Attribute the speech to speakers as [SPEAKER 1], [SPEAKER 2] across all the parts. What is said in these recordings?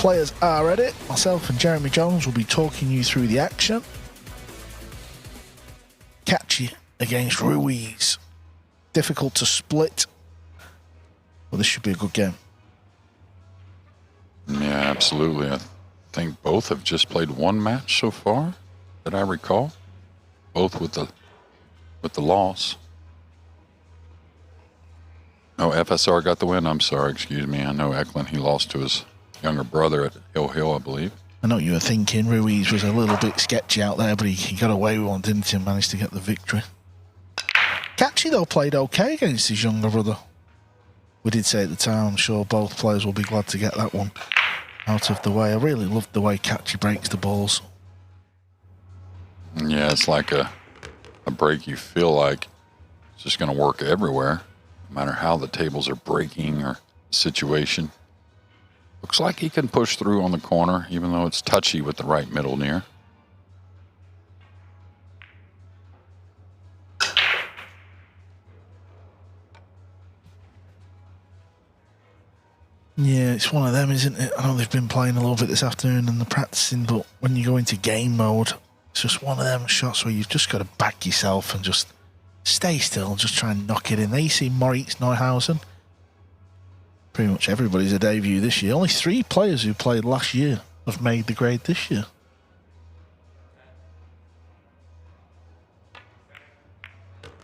[SPEAKER 1] players are ready. Myself and Jeremy Jones will be talking you through the action. Kaci against Ruiz. Difficult to split, but this should be a good game.
[SPEAKER 2] Yeah, absolutely. I think both have just played one match so far, that I recall. Both with the loss. Oh, FSR got the win. I'm sorry, excuse me. I know Eklent, he lost to his younger brother at Hill, I believe.
[SPEAKER 1] I know what you were thinking. Ruiz was a little bit sketchy out there, but he got away with one, didn't he, and managed to get the victory. Kaci, though, played okay against his younger brother. We did say at the time, I'm sure both players will be glad to get that one out of the way. I really loved the way Kaci breaks the balls.
[SPEAKER 2] Yeah, it's like a break you feel like it's just going to work everywhere, no matter how the tables are breaking or the situation. Looks like he can push through on the corner, even though it's touchy with the right middle near.
[SPEAKER 1] Yeah, it's one of them, isn't it? I know they've been playing a little bit this afternoon and they're practicing, but when you go into game mode, it's just one of them shots where you've just got to back yourself and just stay still and just try and knock it in. There you see Moritz Neuhausen. Pretty much everybody's a debut this year. Only 3 players who played last year have made the grade this year.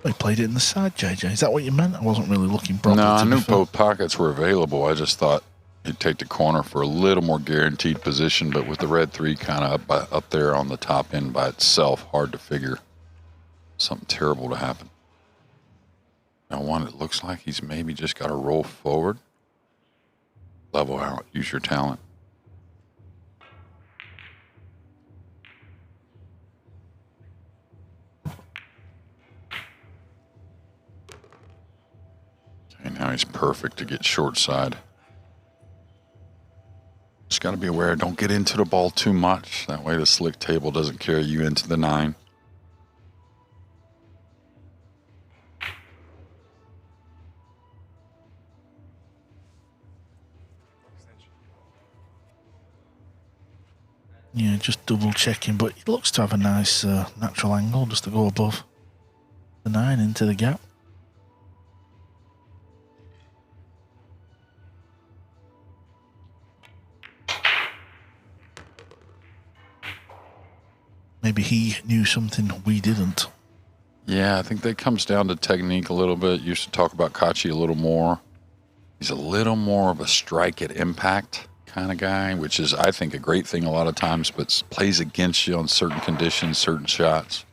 [SPEAKER 1] They played it in the side, JJ. Is that what you meant? I wasn't really looking properly.
[SPEAKER 2] No, I knew both pockets were available. I just thought he'd take the corner for a little more guaranteed position, but with the red 3 kind of up there on the top end by itself, hard to figure something terrible to happen. Now one, it looks like he's maybe just got to roll forward. Level out, use your talent. Okay, now he's perfect to get short side. Just got to be aware, don't get into the ball too much. That way the slick table doesn't carry you into the 9.
[SPEAKER 1] Yeah, just double checking, but it looks to have a nice natural angle just to go above the 9 into the gap. Maybe he knew something we didn't.
[SPEAKER 2] Yeah, I think that comes down to technique a little bit. Used to talk about Kaci a little more. He's a little more of a strike at impact kind of guy, which is, I think, a great thing a lot of times, but plays against you on certain conditions, certain shots.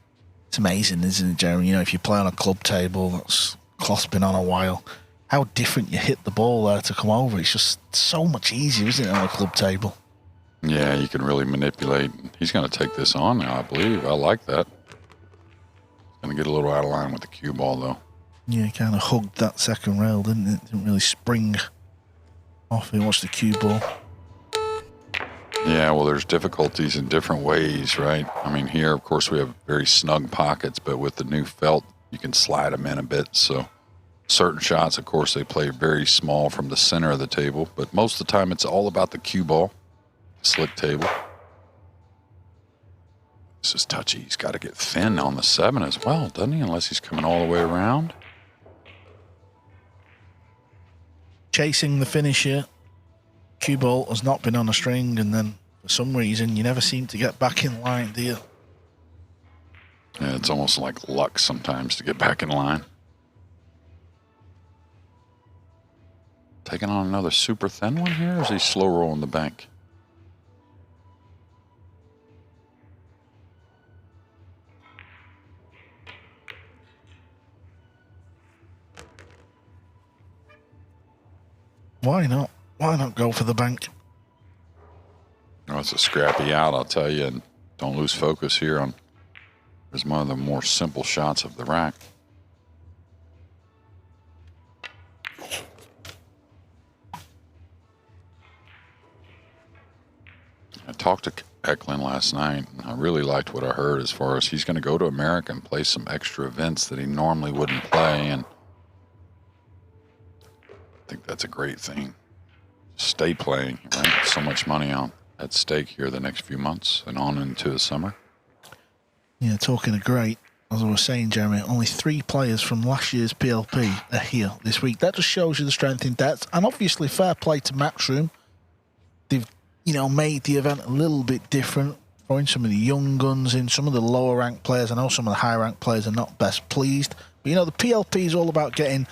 [SPEAKER 1] It's amazing, isn't it, Jeremy? You know, if you play on a club table that's cloth's been on a while, how different you hit the ball there to come over. It's just so much easier, isn't it, on a club table?
[SPEAKER 2] Yeah, you can really manipulate. He's going to take this on now, I believe. I like that. Going to get a little out of line with the cue ball, though.
[SPEAKER 1] Yeah, he kind of hugged that second rail, didn't it? Didn't really spring off. He watched the cue ball.
[SPEAKER 2] Yeah, well, there's difficulties in different ways, right? I mean, here, of course, we have very snug pockets, but with the new felt, you can slide them in a bit. So certain shots, of course, they play very small from the center of the table, but most of the time it's all about the cue ball, slick table. This is touchy. He's got to get thin on the 7 as well, doesn't he? Unless he's coming all the way around.
[SPEAKER 1] Chasing the finish here. Cue ball has not been on a string, and then for some reason you never seem to get back in line, do you?
[SPEAKER 2] Yeah, it's almost like luck sometimes to get back in line. Taking on another super thin one here, or is he slow rolling the bank?
[SPEAKER 1] Why not? Why not go for the bank?
[SPEAKER 2] Oh, it's a scrappy out, I'll tell you, and don't lose focus here on. There's one of the more simple shots of the rack. I talked to Eklent last night, and I really liked what I heard as far as he's going to go to America and play some extra events that he normally wouldn't play, and I think that's a great thing. Stay playing, right? so much money at stake here the next few months and on into the summer.
[SPEAKER 1] Yeah, talking of great, as I was saying, Jeremy, only 3 players from last year's PLP are here this week. That just shows you the strength in depth, and obviously fair play to Matchroom. They've, made the event a little bit different, throwing some of the young guns in, some of the lower ranked players. I know some of the high ranked players are not best pleased, but the PLP is all about getting,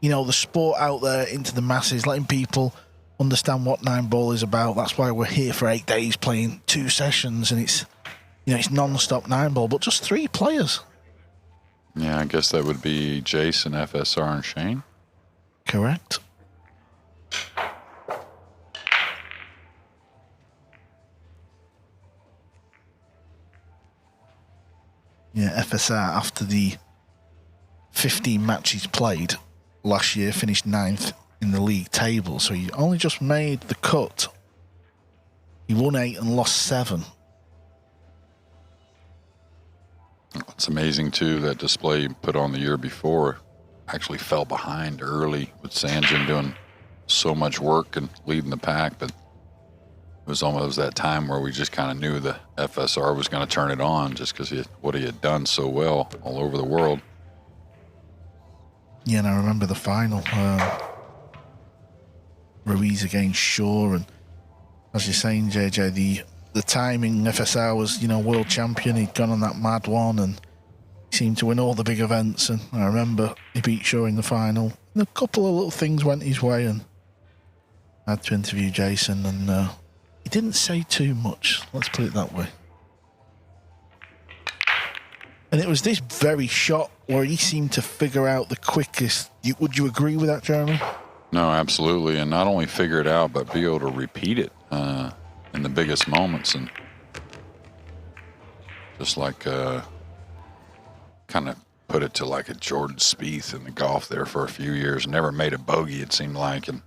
[SPEAKER 1] the sport out there into the masses, letting people understand what 9-ball is about. That's why we're here for 8 days playing 2 sessions, and it's non-stop 9-ball, but just 3 players.
[SPEAKER 2] Yeah, I guess that would be Jason, FSR, and Shane.
[SPEAKER 1] Correct. Yeah, FSR, after the 15 matches played last year, finished 9th in the league table, so he only just made the cut. He won 8 and lost 7.
[SPEAKER 2] It's amazing, too, that display he put on the year before actually fell behind early with Sanjin doing so much work and leading the pack, but it was almost that time where we just kind of knew the FSR was going to turn it on just because what he had done so well all over the world.
[SPEAKER 1] Yeah, and I remember the final. Ruiz against Shaw, and as you're saying, JJ, the timing, FSR was, world champion. He'd gone on that mad one and he seemed to win all the big events. And I remember he beat Shaw in the final. And a couple of little things went his way, and I had to interview Jason, and he didn't say too much, let's put it that way. And it was this very shot where he seemed to figure out the quickest. Would you agree with that, Jeremy?
[SPEAKER 2] No, absolutely. And not only figure it out, but be able to repeat it in the biggest moments. And just like kind of put it to like a Jordan Spieth in the golf there for a few years. Never made a bogey, it seemed like. And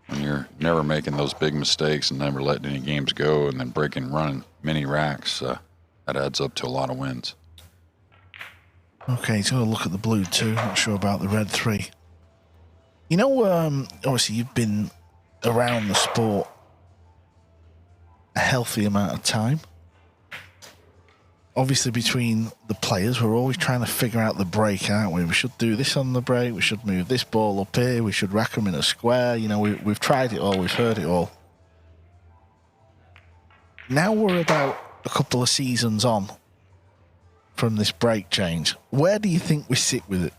[SPEAKER 2] when you're never making those big mistakes and never letting any games go and then running many racks, that adds up to a lot of wins.
[SPEAKER 1] Okay, he's going to look at the blue too. Not sure about the red 3. Obviously you've been around the sport a healthy amount of time. Obviously between the players, we're always trying to figure out the break, aren't we? We should do this on the break. We should move this ball up here. We should rack them in a square. We've tried it all. We've heard it all. Now we're about a couple of seasons on from this break change. Where do you think we sit with it?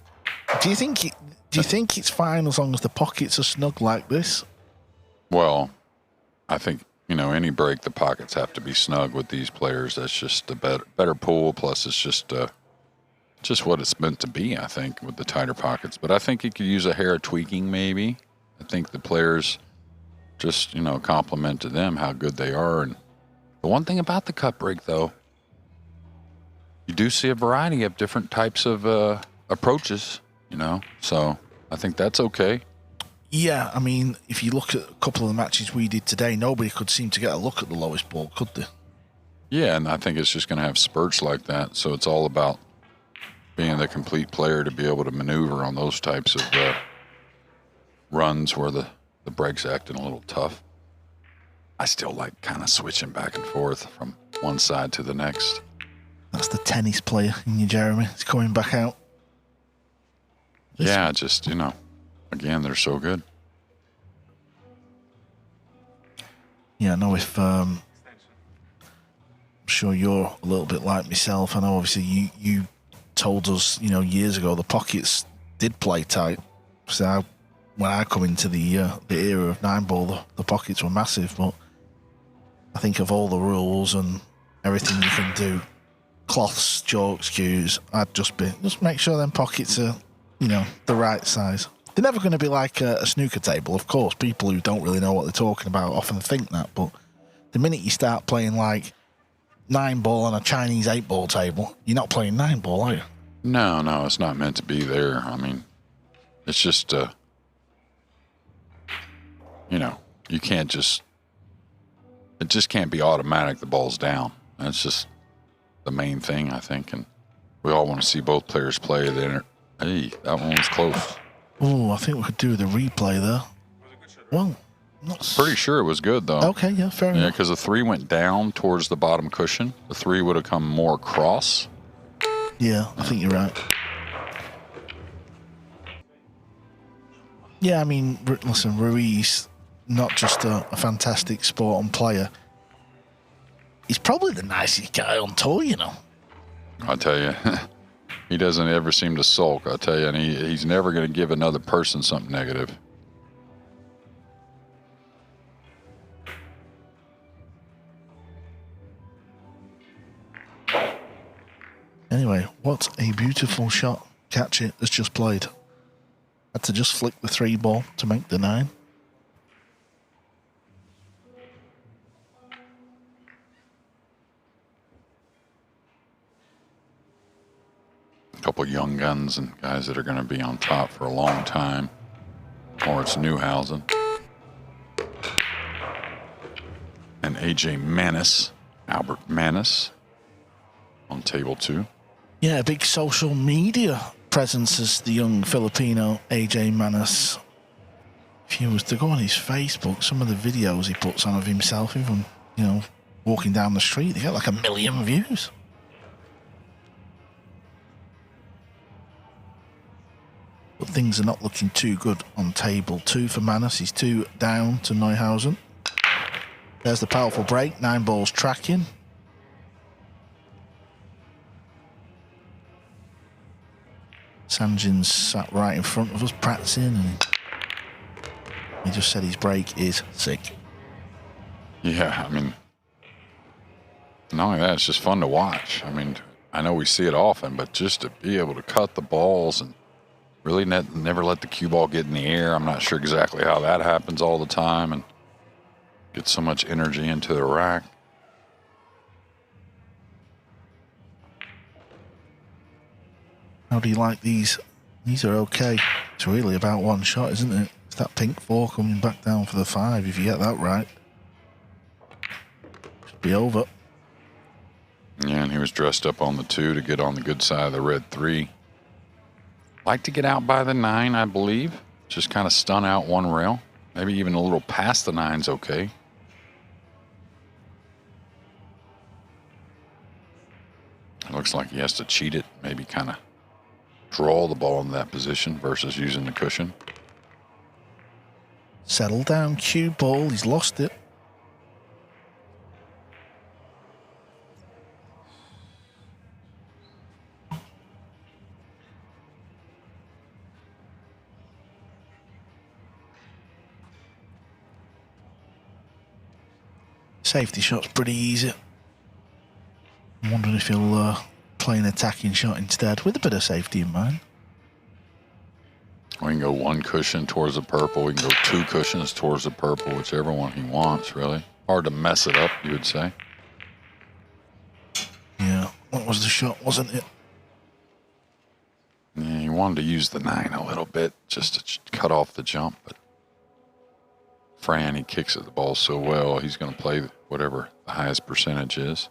[SPEAKER 1] Do you think it's fine as long as the pockets are snug like this? Well,
[SPEAKER 2] I think, any break, the pockets have to be snug with these players. That's just a better pool. Plus, it's just what it's meant to be, I think, with the tighter pockets. But I think you could use a hair of tweaking, maybe. I think the players just, compliment to them how good they are. And the one thing about the cut break, though, you do see a variety of different types of approaches, so I think that's okay.
[SPEAKER 1] Yeah, I mean, if you look at a couple of the matches we did today, nobody could seem to get a look at the lowest ball, could they?
[SPEAKER 2] Yeah, and I think it's just going to have spurts like that, so it's all about being the complete player to be able to maneuver on those types of runs where the break's acting a little tough. I still like kind of switching back and forth from one side to the next.
[SPEAKER 1] That's the tennis player in you, Jeremy. It's coming back out.
[SPEAKER 2] Yeah, just, again, they're so good.
[SPEAKER 1] Yeah, I know if, I'm sure you're a little bit like myself. I know obviously you told us, years ago the pockets did play tight. So when I come into the era of 9-ball, the pockets were massive. But I think of all the rules and everything you can do, cloths, chalks, cues, I'd just make sure them pockets are, the right size. They're never going to be like a snooker table, of course. People who don't really know what they're talking about often think that, but the minute you start playing like 9-ball on a Chinese 8-ball table, you're not playing 9-ball, are you?
[SPEAKER 2] No, it's not meant to be there. I mean, it's just, you can't just, it just can't be automatic the ball's down. That's just the main thing, I think, and we all want to see both players play. Hey, that one was close.
[SPEAKER 1] Oh, I think we could do the replay there. Well,
[SPEAKER 2] Pretty sure it was good, though.
[SPEAKER 1] Okay, yeah, fair
[SPEAKER 2] Yeah,
[SPEAKER 1] enough.
[SPEAKER 2] because the 3 went down towards the bottom cushion. The 3 would have come more across.
[SPEAKER 1] Yeah, I think you're right. Yeah, I mean, listen, Ruiz, not just a fantastic sport and player. He's probably the nicest guy on tour, you know.
[SPEAKER 2] I tell you, he doesn't ever seem to sulk. I tell you, and he's never going to give another person something negative.
[SPEAKER 1] Anyway, what a beautiful shot Kaci has just played. Had to just flick the 3 ball to make the 9.
[SPEAKER 2] A couple young guns and guys that are going to be on top for a long time. Or it's Newhausen. And AJ Manis, Albert Manis, on table 2.
[SPEAKER 1] Yeah, a big social media presence as the young Filipino AJ Manis. If you was to go on his Facebook, some of the videos he puts on of himself, even, you know, walking down the street, they get like 1 million views. But things are not looking too good on table 2 for Manis. He's 2 down to Neuhausen. There's the powerful break. 9 balls tracking. Sanjin's sat right in front of us practicing, and he just said his break is sick.
[SPEAKER 2] Yeah, I mean, not only that, it's just fun to watch. I mean, I know we see it often, but just to be able to cut the balls and really never let the cue ball get in the air. I'm not sure exactly how that happens all the time, and get so much energy into the rack.
[SPEAKER 1] How do you like these? These are okay. It's really about one shot, isn't it? It's that pink 4 coming back down for the 5. If you get that right, should be over.
[SPEAKER 2] Yeah, and he was dressed up on the 2 to get on the good side of the red 3. Like to get out by the 9, I believe. Just kind of stun out one rail. Maybe even a little past the 9's okay. It looks like he has to cheat it. Maybe kind of draw the ball in that position versus using the cushion.
[SPEAKER 1] Settle down, cue ball. He's lost it. Safety shot's pretty easy. I'm wondering if he'll play an attacking shot instead with a bit of safety in mind.
[SPEAKER 2] We can go 1 cushion towards the purple. We can go 2 cushions towards the purple, whichever one he wants, really. Hard to mess it up, you would say.
[SPEAKER 1] Yeah, that was the shot, wasn't it?
[SPEAKER 2] Yeah, he wanted to use the 9 a little bit just to cut off the jump, but Fran, he kicks at the ball so well, he's going to play whatever the highest percentage is.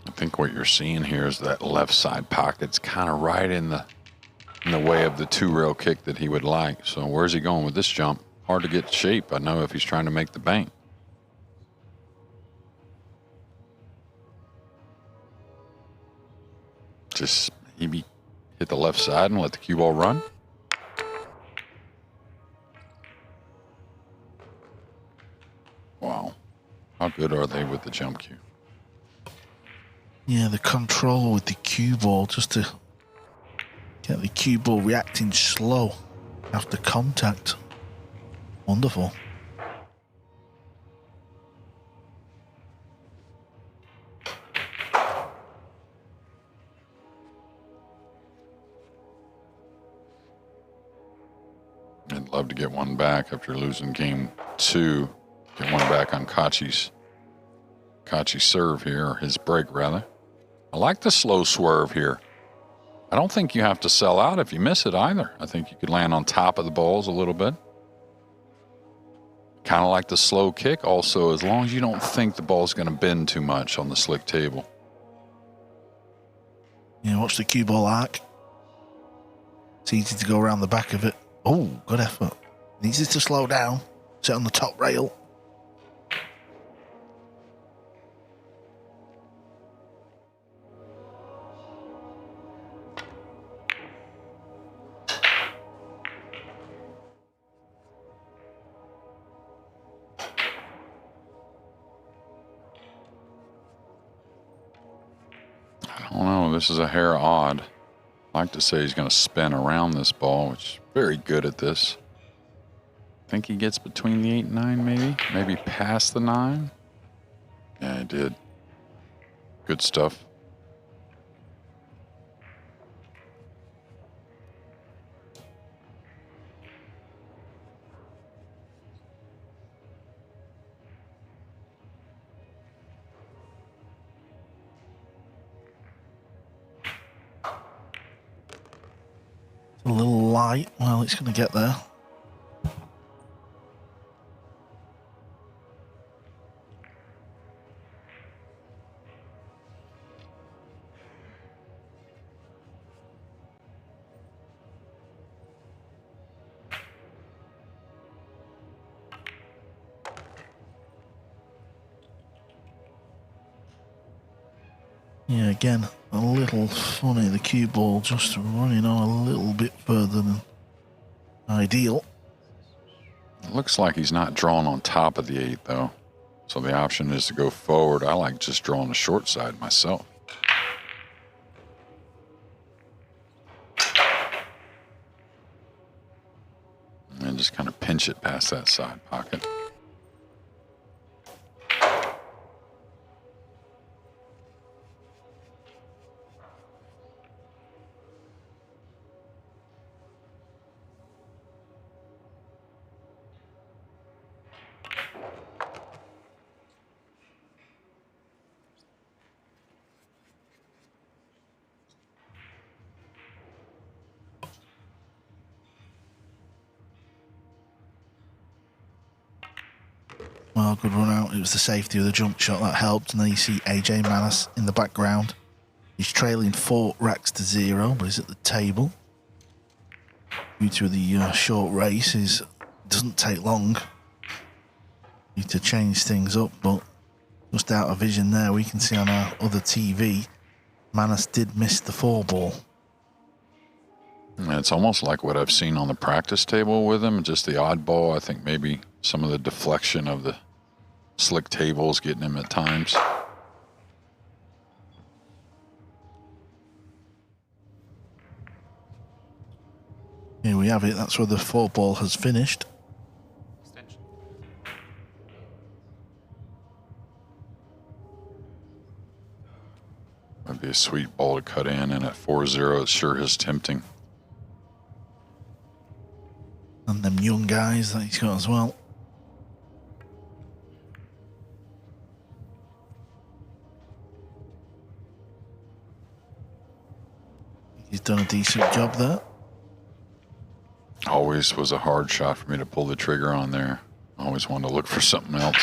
[SPEAKER 2] I think what you're seeing here is that left side pocket's kind of right in the way of the 2-rail kick that he would like. So where's he going with this jump? Hard to get shape, I know, if he's trying to make the bank. Just maybe hit the left side and let the cue ball run. Wow. How good are they with the jump cue?
[SPEAKER 1] Yeah, the control with the cue ball, just to get the cue ball reacting slow after contact. Wonderful.
[SPEAKER 2] I'd love to get one back after losing game 2. Get one back on Kaci's serve here, or his break rather. I like the slow swerve here. I don't think you have to sell out if you miss it either. I think you could land on top of the balls a little bit. Kind of like the slow kick also, as long as you don't think the ball's going to bend too much on the slick table.
[SPEAKER 1] Yeah, watch the cue ball arc. It's easy to go around the back of it. Oh, good effort. Needs it to slow down. Sit on the top rail.
[SPEAKER 2] I don't know. This is a hair odd. I'd like to say he's going to spin around this ball, which is very good at this. I think he gets between the 8 and 9, maybe. Maybe past the 9. Yeah, he did. Good stuff.
[SPEAKER 1] A little light. Well, it's going to get there. Yeah, again, a little funny. The cue ball just running on a little bit further than ideal.
[SPEAKER 2] It looks like he's not drawn on top of the 8, though. So the option is to go forward. I like just drawing the short side myself. And just kind of pinch it past that side pocket.
[SPEAKER 1] Well, good run out. It was the safety of the jump shot that helped. And then you see AJ Manis in the background. He's trailing 4 racks to 0, but he's at the table. Due to the short race, it doesn't take long. Need to change things up, but just out of vision there, we can see on our other TV, Manis did miss the 4 ball.
[SPEAKER 2] And it's almost like what I've seen on the practice table with him, just the odd ball. I think maybe some of the deflection of the slick tables getting him at times.
[SPEAKER 1] Here we have it. That's where the 4 ball has finished.
[SPEAKER 2] That'd be a sweet ball to cut in, and at 4-0, it sure is tempting.
[SPEAKER 1] And them young guys that he's got as well. He's done a decent job there.
[SPEAKER 2] Always was a hard shot for me to pull the trigger on there. Always wanted to look for something else.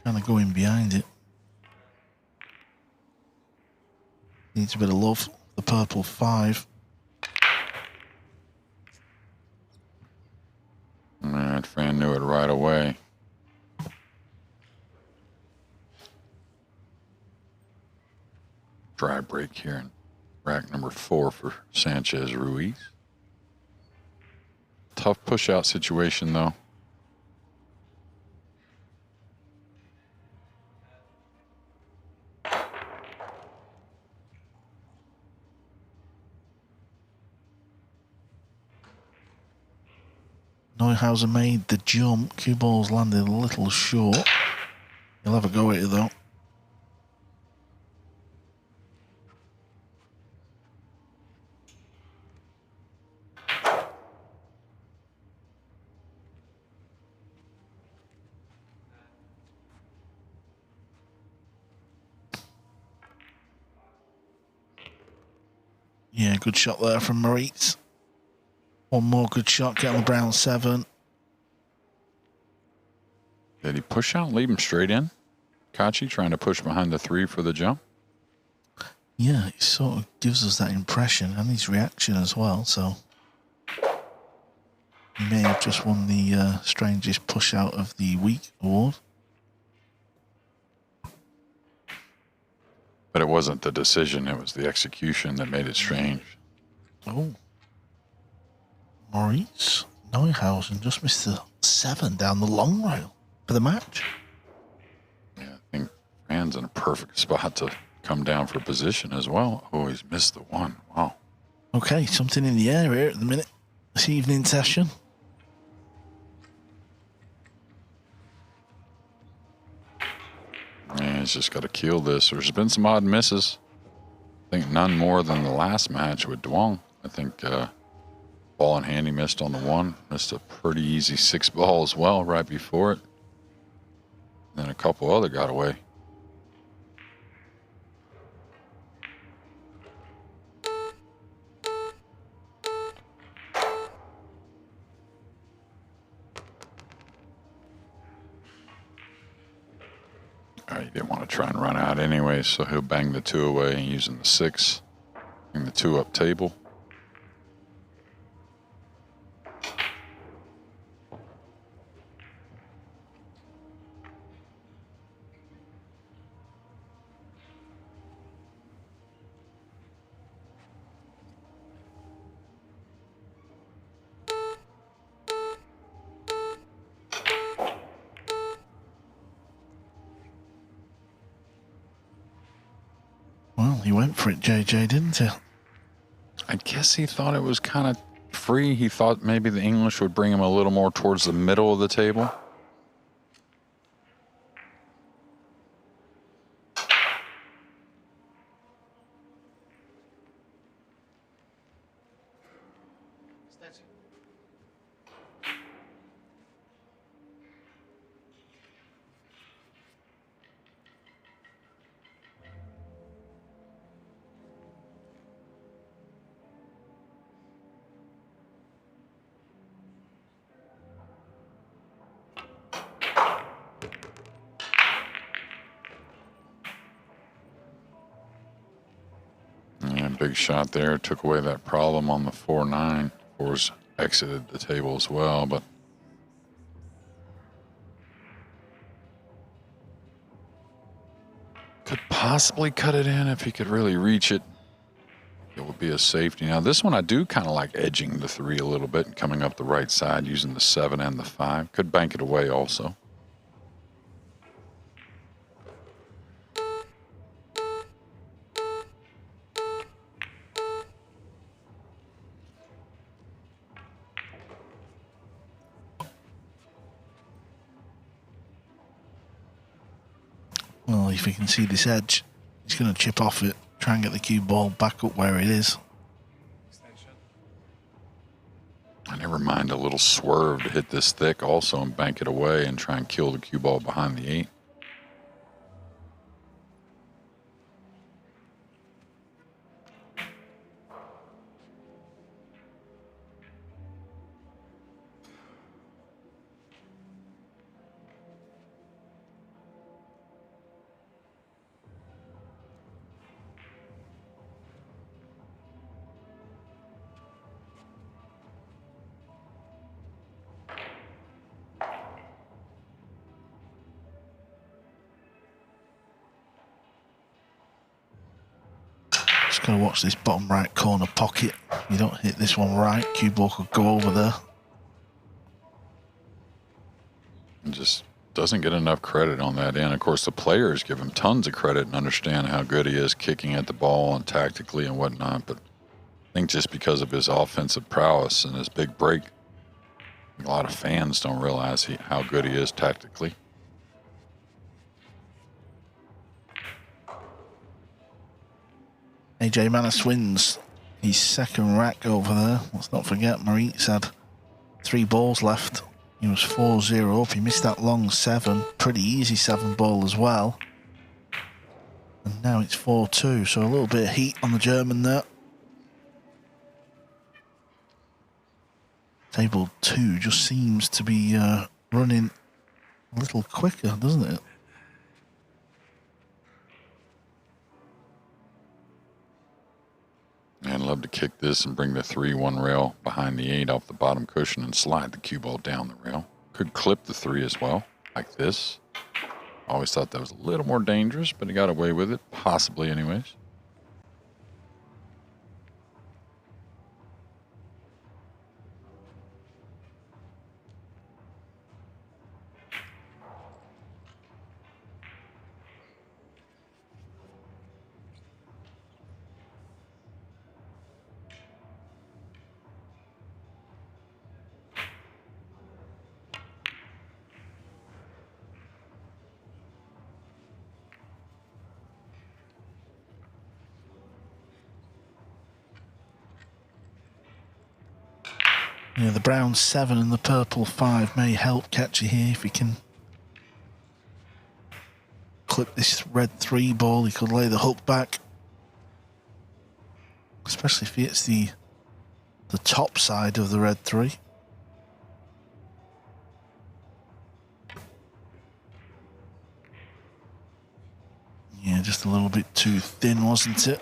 [SPEAKER 1] Trying to go in behind it. Needs a bit of love. The purple 5.
[SPEAKER 2] That fan knew it right away. Dry break here in rack number 4 for Sanchez Ruiz. Tough push out situation though.
[SPEAKER 1] Neuhauser made the jump. Cue ball's landed a little short. He'll have a go at it though. Yeah, good shot there from Moritz. One more good shot, get on the brown 7.
[SPEAKER 2] Did he push out and leave him straight in? Kaci trying to push behind the 3 for the jump?
[SPEAKER 1] Yeah, it sort of gives us that impression, and his reaction as well, so he may have just won the strangest push out of the week award.
[SPEAKER 2] But it wasn't the decision, it was the execution that made it strange.
[SPEAKER 1] Oh. Moritz Neuhausen just missed the 7 down the long rail for the match.
[SPEAKER 2] Yeah, I think Fran's in a perfect spot to come down for position as well. Oh, he's missed the 1. Wow.
[SPEAKER 1] Okay, something in the air here at the minute. This evening session.
[SPEAKER 2] Yeah, he's just got to kill this. There's been some odd misses. I think none more than the last match with Duong. I think ball in hand he missed on the 1. Missed a pretty easy 6 ball as well right before it. Then a couple other got away. He didn't want to try and run out anyway, so he'll bang the 2 away and using the 6. Bring the 2 up table.
[SPEAKER 1] Well, he went for it, JJ, didn't he?
[SPEAKER 2] I guess he thought it was kind of free. He thought maybe the English would bring him a little more towards the middle of the table. Big shot there, took away that problem on the 4-9. 4's exited the table as well, but could possibly cut it in if he could really reach it. It would be a safety. Now this one I do kind of like edging the 3 a little bit and coming up the right side using the 7 and the 5. Could bank it away also.
[SPEAKER 1] Well, if you can see this edge, he's going to chip off it, try and get the cue ball back up where it is.
[SPEAKER 2] I never mind a little swerve to hit this thick also and bank it away and try and kill the cue ball behind the 8.
[SPEAKER 1] Just got to watch this bottom right corner pocket. If you don't hit this one right, cue ball could go over there.
[SPEAKER 2] And just doesn't get enough credit on that end. Of course, the players give him tons of credit and understand how good he is kicking at the ball and tactically and whatnot. But I think just because of his offensive prowess and his big break, a lot of fans don't realize how good he is tactically.
[SPEAKER 1] AJ Manis wins his second rack over there. Let's not forget, Moritz had 3 balls left. He was 4-0 up. He missed that long 7. Pretty easy 7 ball as well. And now it's 4-2. So a little bit of heat on the German there. Table 2 just seems to be running a little quicker, doesn't it?
[SPEAKER 2] And love to kick this and bring the 3-1 rail behind the 8 off the bottom cushion and slide the cue ball down the rail. Could clip the 3 as well, like this. Always thought that was a little more dangerous, but he got away with it, possibly anyways.
[SPEAKER 1] Yeah, the brown 7 and the purple 5 may help Kaci here if he can clip this red 3 ball. He could lay the hook back, especially if he hits the top side of the red 3. Yeah, just a little bit too thin, wasn't it?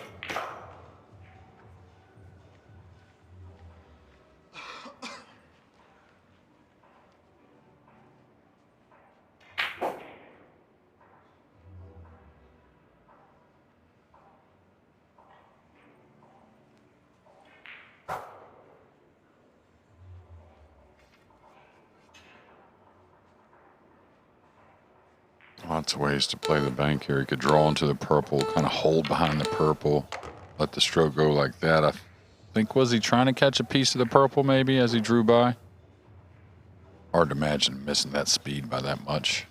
[SPEAKER 2] Lots of ways to play the bank here. He could draw into the purple, kind of hold behind the purple, let the stroke go like that. I think, was he trying to catch a piece of the purple maybe as he drew by? Hard to imagine missing that speed by that much.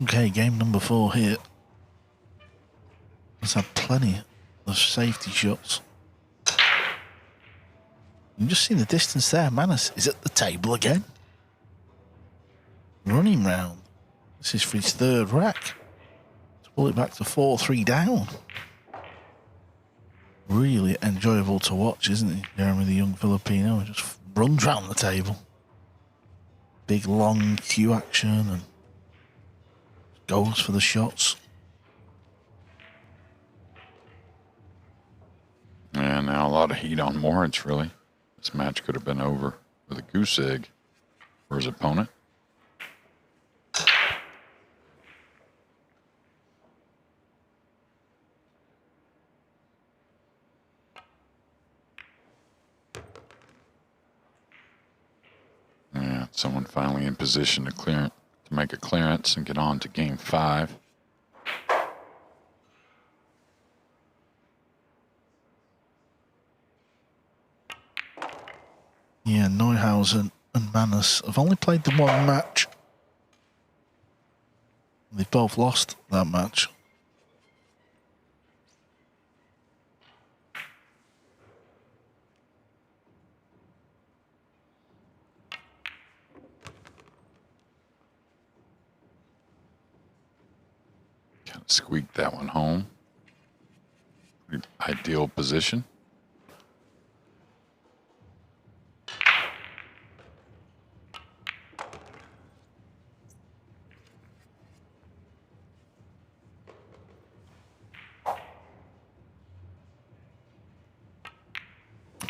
[SPEAKER 1] Okay, game number 4 here. Let's have plenty of safety shots. You just see the distance there. Manus is at the table again. Running round. This is for his 3rd rack. To pull it back to 4-3 down. Really enjoyable to watch, isn't he? Jeremy, the young Filipino, just runs round the table. Big long cue action and goes for the shots.
[SPEAKER 2] And now a lot of heat on Moritz, really. This match could have been over with a goose egg for his opponent. Yeah, someone finally in position to make a clearance and get on to game 5.
[SPEAKER 1] Yeah, Neuhausen and Manus have only played the one match. They've both lost that match.
[SPEAKER 2] Kind of squeaked that one home. Pretty ideal position.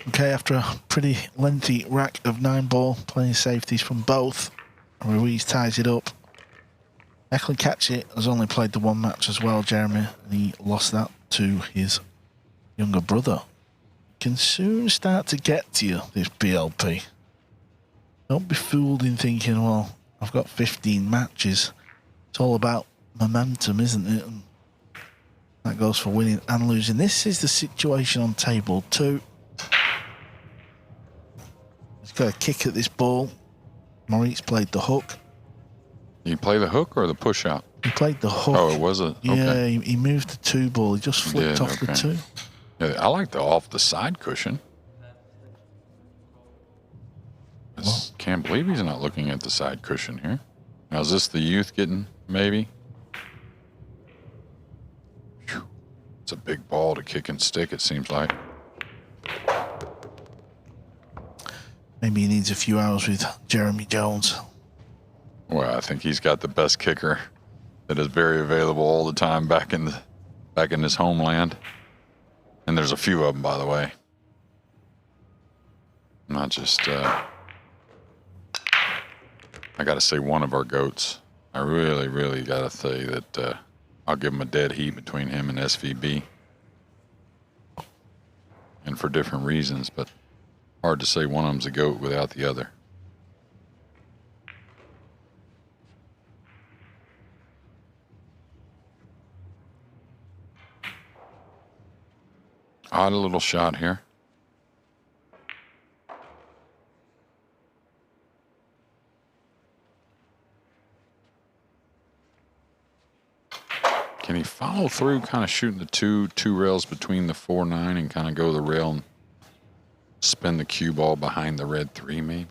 [SPEAKER 1] Okay, after a pretty lengthy rack of 9 ball, playing safeties from both, Ruiz ties it up. Eklent Kaci has only played the one match as well, Jeremy, and he lost that to his younger brother. Can soon start to get to you, this BLP. Don't be fooled in thinking, well, I've got 15 matches. It's all about momentum, isn't it? And that goes for winning and losing. This is the situation on table 2. He's got a kick at this ball. Moritz played the hook.
[SPEAKER 2] Did he play the hook or the push out?
[SPEAKER 1] He played the hook.
[SPEAKER 2] Oh, it was a...
[SPEAKER 1] Yeah,
[SPEAKER 2] okay.
[SPEAKER 1] he moved the 2 ball. He just flipped off the 2.
[SPEAKER 2] Yeah, I like the off the side cushion. can't believe he's not looking at the side cushion here. Now, is this the youth getting, maybe? Whew. It's a big ball to kick and stick, it seems like.
[SPEAKER 1] Maybe he needs a few hours with Jeremy Jones.
[SPEAKER 2] Well, I think he's got the best kicker that is very available all the time back in his homeland. And there's a few of them, by the way. Not just, I got to say one of our goats. I really, really got to say that I'll give him a dead heat between him and SVB. And for different reasons, but hard to say one of them's a goat without the other. Odd little shot here. Can he follow through, kind of shooting the two rails between the 4-9 and kind of go the rail and spin the cue ball behind the red 3 maybe?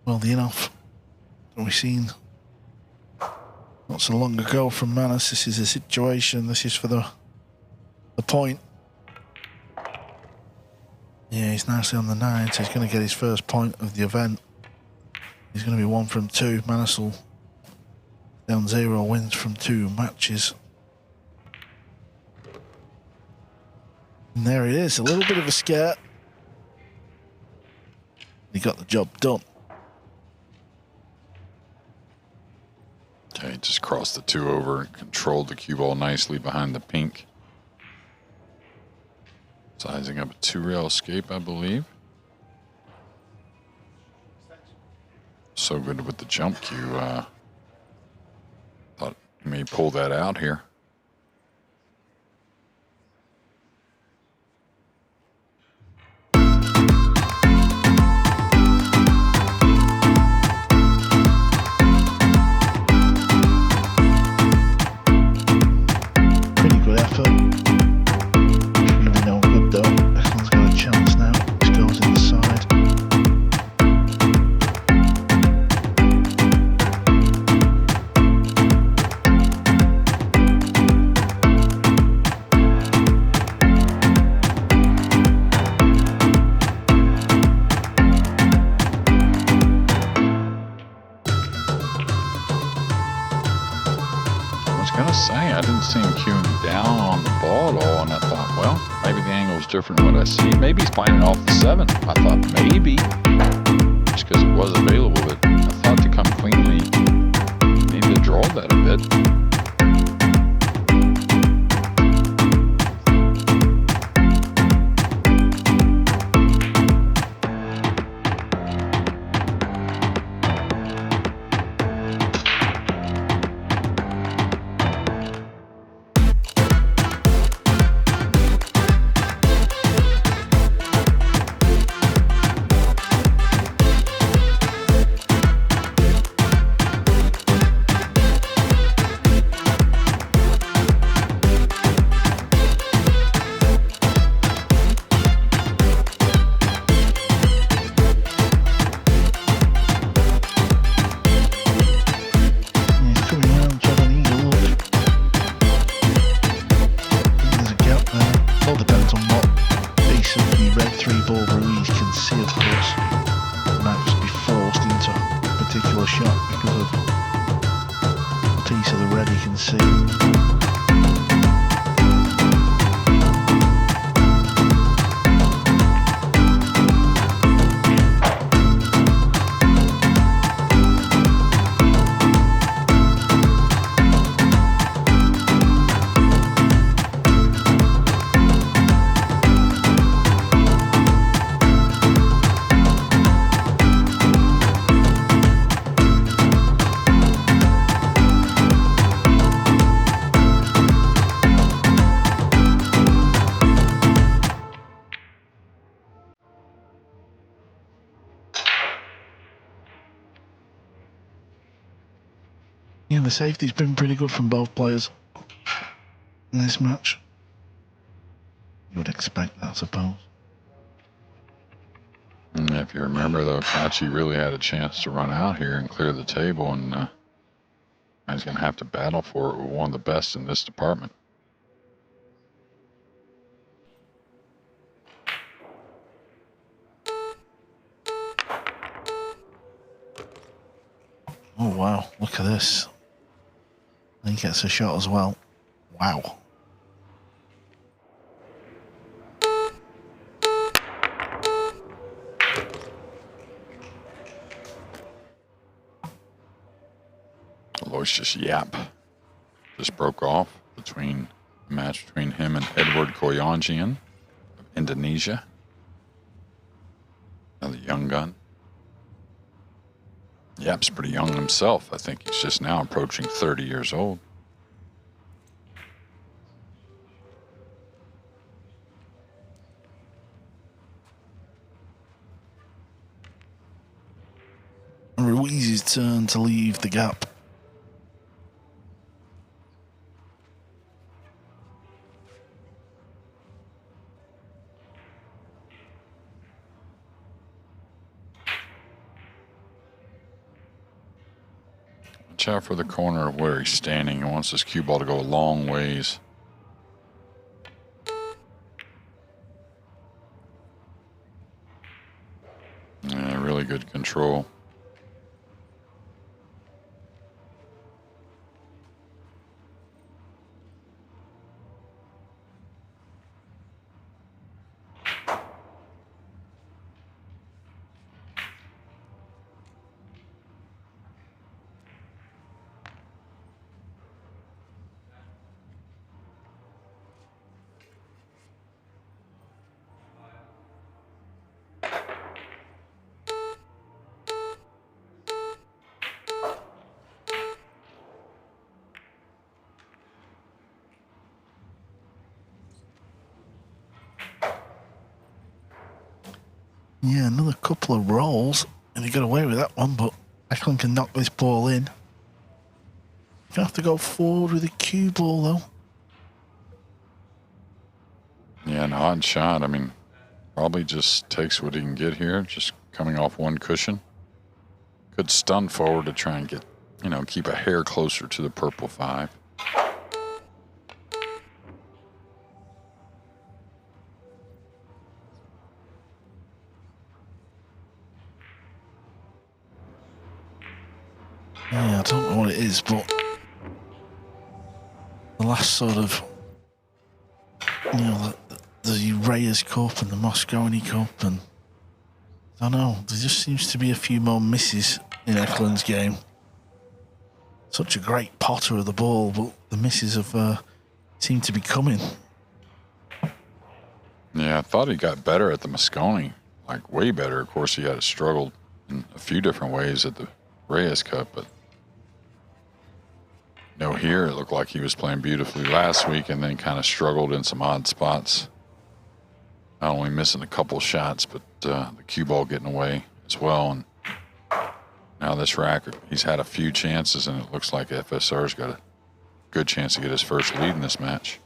[SPEAKER 1] Well, the enough that we've seen not so long ago from Manus. This is a situation. This is for the point. Yeah, he's nicely on the 9, so he's going to get his first point of the event. He's going to be 1 from 2. Manus will down 0 wins from 2 matches. And there it is, a little bit of a scare. He got the job done.
[SPEAKER 2] Okay, just crossed the 2 over and controlled the cue ball nicely behind the pink. Sizing up a 2-rail escape, I believe. So good with the jump cue. Thought he may pull that out here. Different than what I see. Maybe he's playing it off the 7. I thought maybe just because it was available, but I thought to come cleanly, maybe to draw that a bit. Yeah, the safety's been pretty good from both players in this match. You would expect that, I suppose. If you remember, though, Kaci really had a chance to run out here and clear the table, and he's going to have to battle for it with one of the best in this department.
[SPEAKER 1] Oh, wow. Look at this. And he gets a shot as well. Wow.
[SPEAKER 2] Aloysius Yap just broke off between a match between him and Edward Koyanjian of Indonesia. Another young gun. Yap's pretty young himself. I think he's just now approaching 30 years old.
[SPEAKER 1] Ruiz's turn to leave the gap.
[SPEAKER 2] Watch out for the corner of where he's standing. He wants this cue ball to go a long ways. Yeah, really good control.
[SPEAKER 1] Yeah, another couple of rolls, and he got away with that one, but Eklent can knock this ball in. You have to go forward with the cue ball, though.
[SPEAKER 2] Yeah, an odd shot. I mean, probably just takes what he can get here, just coming off one cushion. Could stun forward to try and get, keep a hair closer to the purple 5.
[SPEAKER 1] Yeah, I don't know what it is, but the last sort of, the Reyes Cup and the Mosconi Cup, and I don't know, there just seems to be a few more misses in Eklent's game. Such a great potter of the ball, but the misses have seemed to be coming.
[SPEAKER 2] Yeah, I thought he got better at the Mosconi, like way better. Of course, he had struggled in a few different ways at the Reyes Cup, but here it looked like he was playing beautifully last week and then kind of struggled in some odd spots. Not only missing a couple shots, but the cue ball getting away as well. And now this rack, he's had a few chances, and it looks like FSR's got a good chance to get his first lead in this match.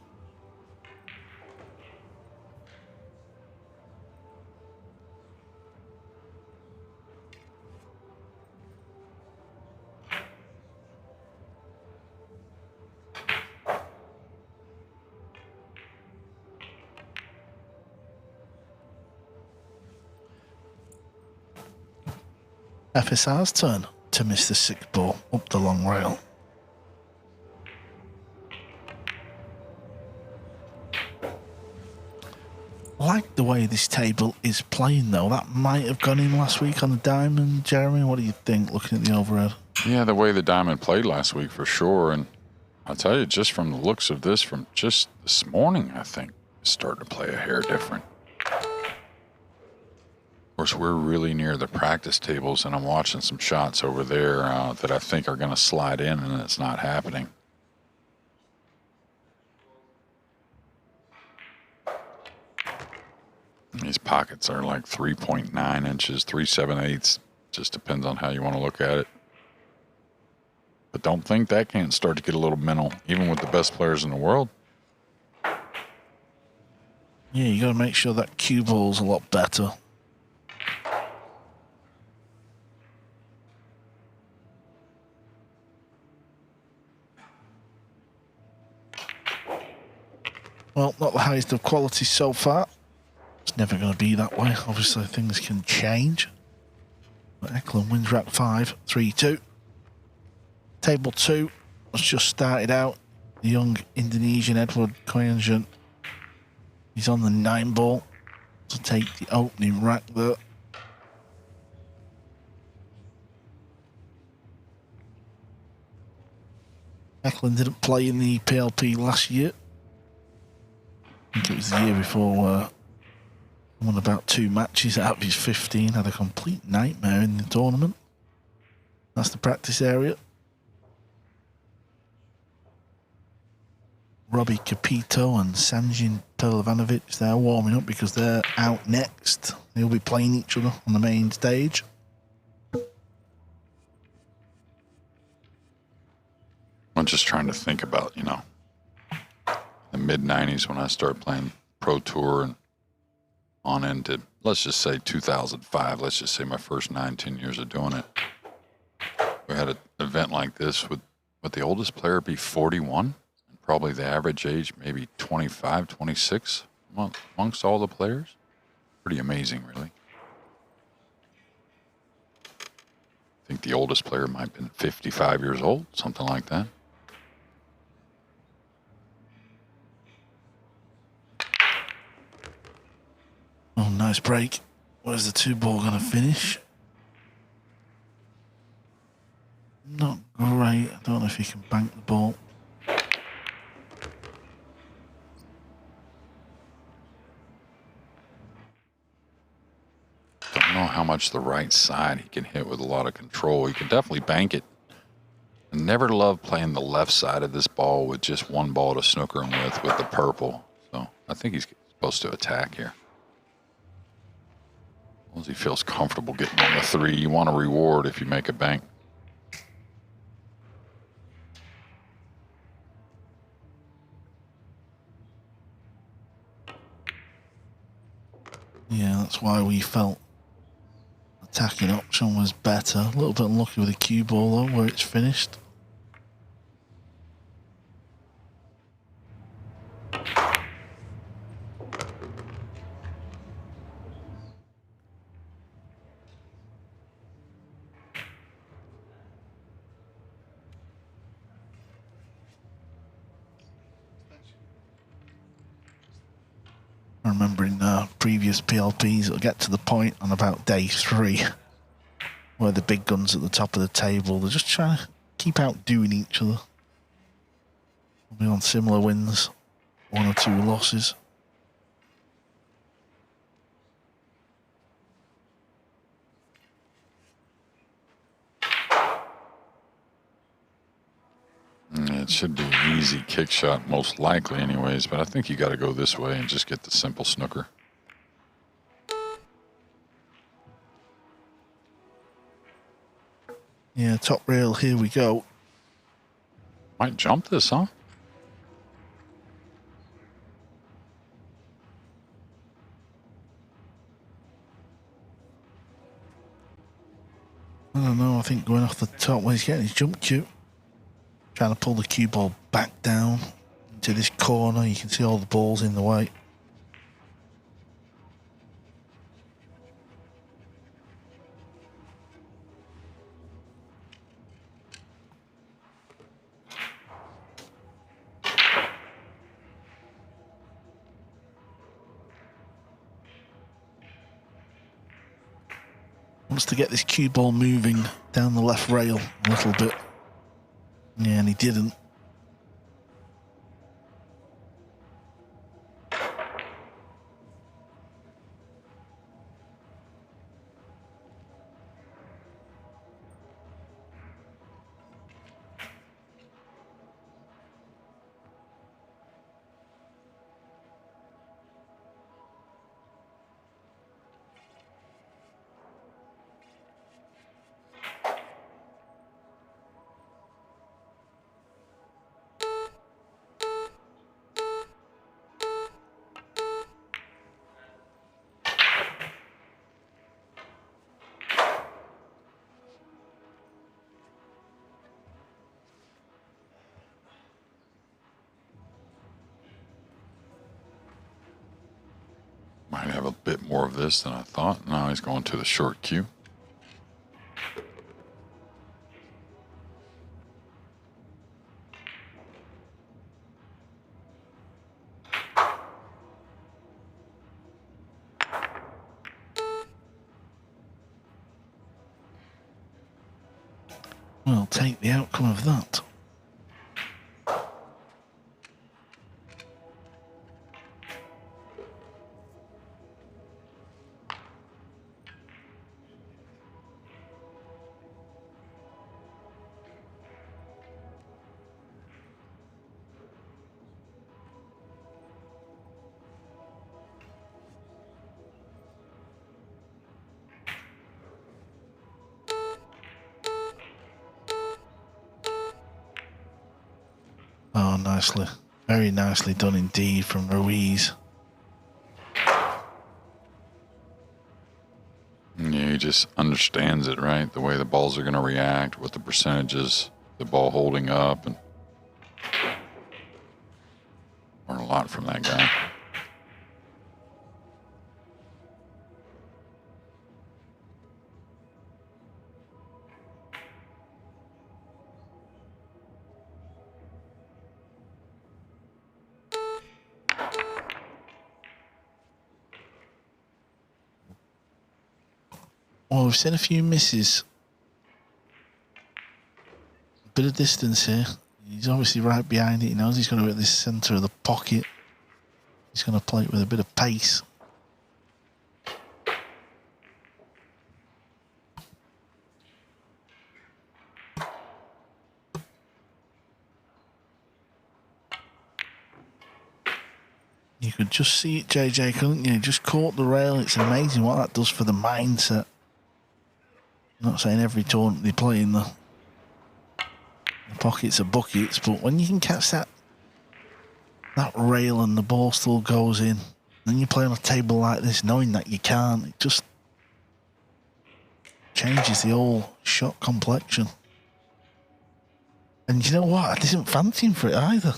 [SPEAKER 1] FSR's turn to miss the 6th ball up the long rail. I like the way this table is playing, though. That might have gone in last week on the diamond. Jeremy, what do you think, looking at the overhead?
[SPEAKER 2] Yeah, the way the diamond played last week for sure. And I'll tell you, just from the looks of this, from just this morning, I think it's starting to play a hair different. Of course, we're really near the practice tables, and I'm watching some shots over there that I think are going to slide in, and it's not happening. These pockets are like 3.9 inches, 3/7/8. Just depends on how you want to look at it. But don't think that can't start to get a little mental, even with the best players in the world.
[SPEAKER 1] Yeah, you got to make sure that cue ball's a lot better. Well, not the highest of quality so far. It's never going to be that way. Obviously, things can change. But Eklent wins rack 5, 3-2. Table 2 has just started out. The young Indonesian Edward Koyanjan. He's on the 9 ball to take the opening rack there. Eklent didn't play in the PLP last year. I think it was the year before. Won about 2 matches out of his 15. Had a complete nightmare in the tournament. That's the practice area. Robbie Capito and Sanjin Perlovanovic, they're warming up because they're out next. They'll be playing each other on the main stage.
[SPEAKER 2] I'm just trying to think about, you know, the mid-90s when I started playing Pro Tour and on into, let's just say 2005, let's just say my first 9-10 years of doing it. We had an event like this with the oldest player be 41, and probably the average age maybe 25, 26 amongst all the players. Pretty amazing, really. I think the oldest player might have been 55 years old, something like that.
[SPEAKER 1] Oh, nice break. Where's the 2 ball going to finish? Not great. I don't know if he can bank the ball.
[SPEAKER 2] Don't know how much the right side he can hit with a lot of control. He can definitely bank it. I never loved playing the left side of this ball with just 1 ball to snooker him with the purple. So I think he's supposed to attack here. As long as he feels comfortable getting on the 3, you want a reward if you make a bank.
[SPEAKER 1] Yeah, that's why we felt attacking option was better. A little bit unlucky with the cue ball though, where it's finished. I remember in previous PLPs, it'll get to the point on about day 3 where the big guns at the top of the table, they're just trying to keep outdoing each other. We'll be on similar wins, 1 or 2 losses.
[SPEAKER 2] It should be an easy kick shot, most likely anyways, but I think you got to go this way and just get the simple snooker.
[SPEAKER 1] Yeah, top rail, here we go.
[SPEAKER 2] Might jump this, huh?
[SPEAKER 1] I don't know, I think going off the top where he's getting his jump cue. Trying to pull the cue ball back down into this corner. You can see all the balls in the way. Wants to get this cue ball moving down the left rail a little bit. Yeah, and he didn't.
[SPEAKER 2] a bit more of this than I thought. Now he's going to the short cue.
[SPEAKER 1] We'll take the outcome of that. Oh, nicely. Very nicely done indeed from Ruiz.
[SPEAKER 2] Yeah, he just understands it, right? The way the balls are going to react, what the percentages, the ball holding up, and learn a lot from that guy.
[SPEAKER 1] Well, we've seen a few misses. A bit of distance here. He's obviously right behind it. He knows he's going to be at the centre of the pocket. He's going to play it with a bit of pace. You could just see it, JJ, couldn't you? Just caught the rail. It's amazing what that does for the mindset. I'm not saying every tournament they play in the pockets of buckets, but when you can catch that rail and the ball still goes in, then you play on a table like this knowing that you can't, it just changes the whole shot complexion. And you know what? I didn't fancy him for it either.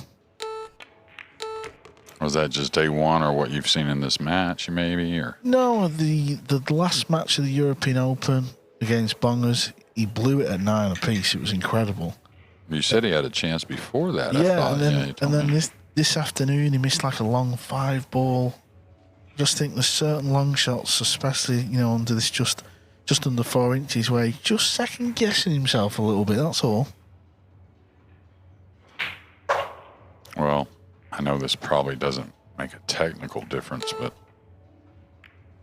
[SPEAKER 2] Was that just day one, or what you've seen in this match, maybe? Or
[SPEAKER 1] No, the last match of the European Open against Bongers, he blew it at 9 apiece. It was incredible.
[SPEAKER 2] You said he had a chance before that.
[SPEAKER 1] Yeah,
[SPEAKER 2] I thought.
[SPEAKER 1] and then this afternoon he missed like a long 5-ball. I just think there's certain long shots, especially under this just under 4 inches, where he's just second guessing himself a little bit. That's all.
[SPEAKER 2] Well, I know this probably doesn't make a technical difference, but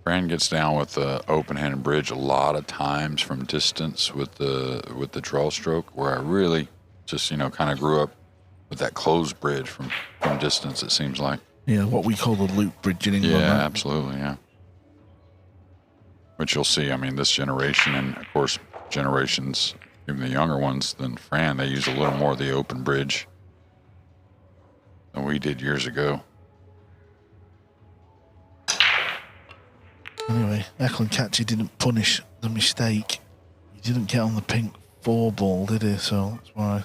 [SPEAKER 2] Fran gets down with the open-handed bridge a lot of times from distance with the draw stroke, where I really just kind of grew up with that closed bridge from distance. It seems like
[SPEAKER 1] what we call the loop bridge in England.
[SPEAKER 2] Yeah,
[SPEAKER 1] right?
[SPEAKER 2] absolutely, yeah. Which you'll see. I mean, this generation, and of course generations, even the younger ones than Fran, they use a little more of the open bridge than we did years ago.
[SPEAKER 1] Anyway, Eklent Kaci didn't punish the mistake. He didn't get on the pink 4-ball, did he? So that's why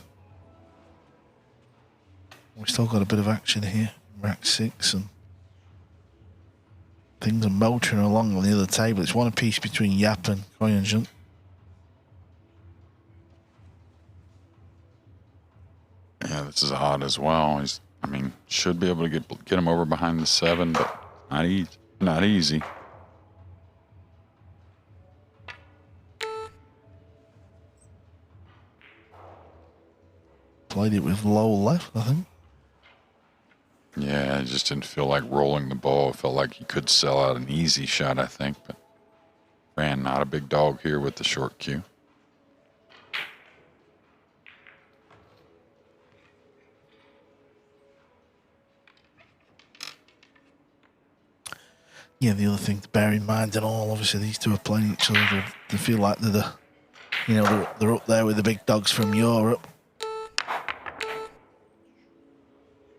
[SPEAKER 1] we still got a bit of action here in rack 6, and things are motoring along on the other table. It's one apiece between Yap and Koyunjun.
[SPEAKER 2] Yeah, this is odd as well. Should be able to get him over behind the 7, but not easy.
[SPEAKER 1] Played it with low left, I think.
[SPEAKER 2] Yeah, it just didn't feel like rolling the ball. It felt like he could sell out an easy shot, I think. But Fran, not a big dog here with the short cue.
[SPEAKER 1] Yeah, the other thing to bear in mind and all, obviously these two are playing each other. They feel like they're they're up there with the big dogs from Europe.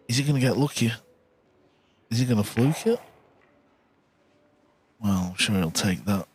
[SPEAKER 1] Is he going to get lucky? Is he going to fluke it? Well, I'm sure he'll take that.